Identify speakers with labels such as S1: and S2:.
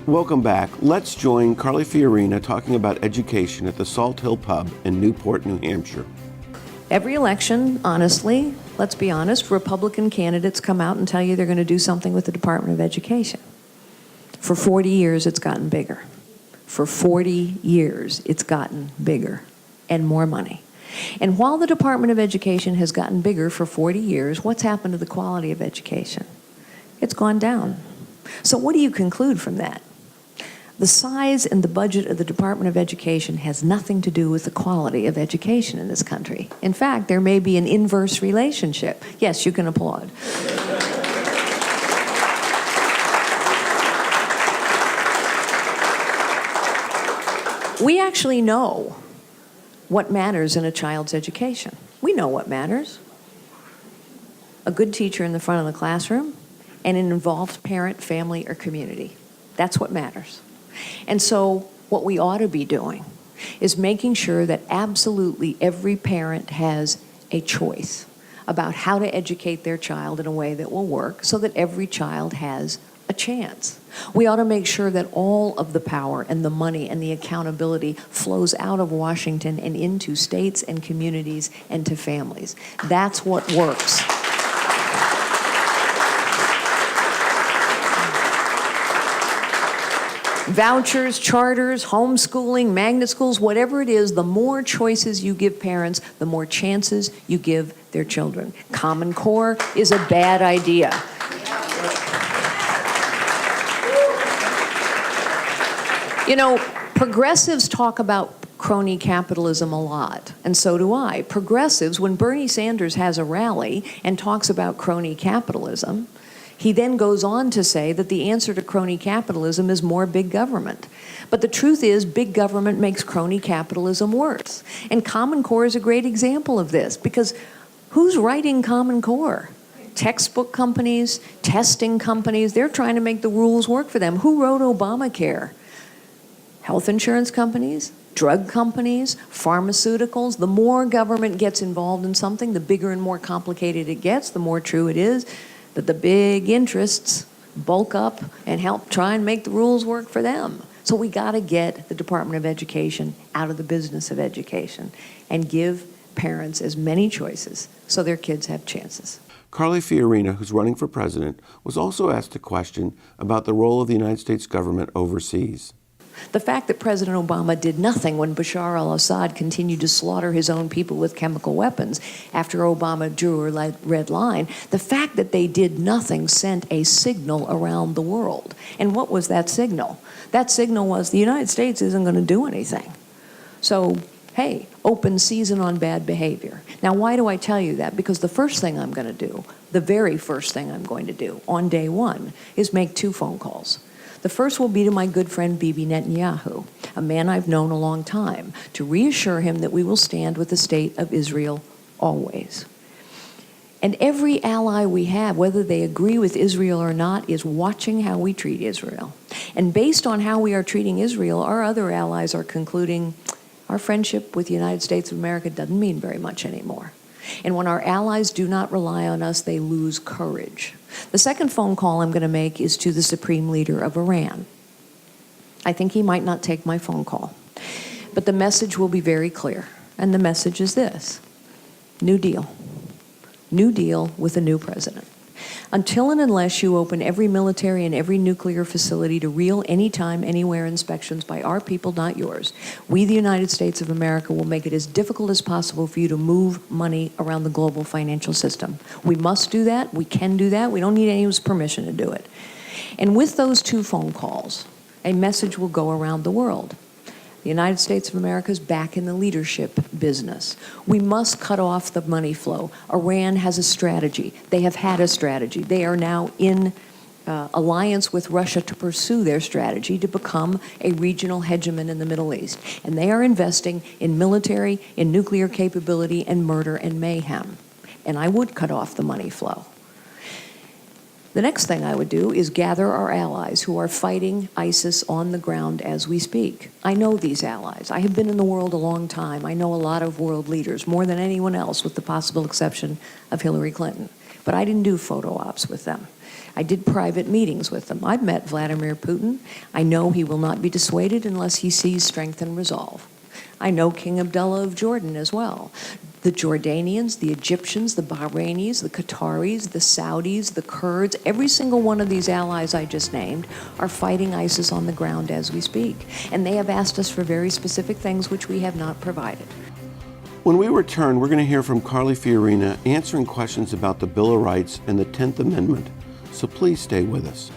S1: Welcome back. Let's join Carly Fiorina talking about education at the Salt Hill Pub in Newport, New Hampshire.
S2: Every election, honestly, let's be honest, Republican candidates come out and tell you they're going to do something with the Department of Education. For 40 years, it's gotten bigger. For 40 years, it's gotten bigger and more money. And while the Department of Education has gotten bigger for 40 years, what's happened to the quality of education? It's gone down. So what do you conclude from that? The size and the budget of the Department of Education has nothing to do with the quality of education in this country. In fact, there may be an inverse relationship. Yes, you can applaud. We actually know what matters in a child's education. We know what matters. A good teacher in the front of the classroom and an involved parent, family, or community. That's what matters. And so what we ought to be doing is making sure that absolutely every parent has a choice about how to educate their child in a way that will work so that every child has a chance. We ought to make sure that all of the power and the money and the accountability flows out of Washington and into states and communities and to families. That's what works. Vouchers, charters, homeschooling, magnet schools, whatever it is, the more choices you give parents, the more chances you give their children. Common Core is a bad idea. You know, progressives talk about crony capitalism a lot, and so do I. Progressives, when Bernie Sanders has a rally and talks about crony capitalism, he then goes on to say that the answer to crony capitalism is more big government. But the truth is, big government makes crony capitalism worse. And Common Core is a great example of this, because who's writing Common Core? Textbook companies, testing companies, they're trying to make the rules work for them. Who wrote Obamacare? Health insurance companies, drug companies, pharmaceuticals. The more government gets involved in something, the bigger and more complicated it gets, the more true it is that the big interests bulk up and help try and make the rules work for them. So we got to get the Department of Education out of the business of education and give parents as many choices so their kids have chances.
S1: Carly Fiorina, who's running for president, was also asked a question about the role of the United States government overseas.
S2: The fact that President Obama did nothing when Bashar al-Assad continued to slaughter his own people with chemical weapons after Obama drew a red line, the fact that they did nothing sent a signal around the world. And what was that signal? That signal was the United States isn't going to do anything. So, hey, open season on bad behavior. Now, why do I tell you that? Because the first thing I'm going to do, the very first thing I'm going to do on day one is make 2 phone calls. The first will be to my good friend Bibi Netanyahu, a man I've known a long time, to reassure him that we will stand with the state of Israel always. And every ally we have, whether they agree with Israel or not, is watching how we treat Israel. And based on how we are treating Israel, our other allies are concluding our friendship with the United States of America doesn't mean very much anymore. And when our allies do not rely on us, they lose courage. The second phone call I'm going to make is to the supreme leader of Iran. I think he might not take my phone call, but the message will be very clear. And the message is this: New Deal. New Deal with a new president. Until and unless you open every military and every nuclear facility to real anytime, anywhere inspections by our people, not yours, we, the United States of America, will make it as difficult as possible for you to move money around the global financial system. We must do that. We can do that. We don't need anyone's permission to do it. And with those 2 phone calls, a message will go around the world. The United States of America is back in the leadership business. We must cut off the money flow. Iran has a strategy. They have had a strategy. They are now in alliance with Russia to pursue their strategy to become a regional hegemon in the Middle East. And they are investing in military, in nuclear capability, and murder and mayhem. And I would cut off the money flow. The next thing I would do is gather our allies who are fighting ISIS on the ground as we speak. I know these allies. I have been in the world a long time. I know a lot of world leaders, more than anyone else, with the possible exception of Hillary Clinton. but I didn't do photo ops with them. I did private meetings with them. I've met Vladimir Putin. I know he will not be dissuaded unless he sees strength and resolve. I know King Abdullah of Jordan as well. The Jordanians, the Egyptians, the Bahrainis, the Qataris, the Saudis, the Kurds, every single one of these allies I just named are fighting ISIS on the ground as we speak. And they have asked us for very specific things which we have not provided.
S1: When we return, we're going to hear from Carly Fiorina answering questions about the Bill of Rights and the 10th Amendment. So please stay with us.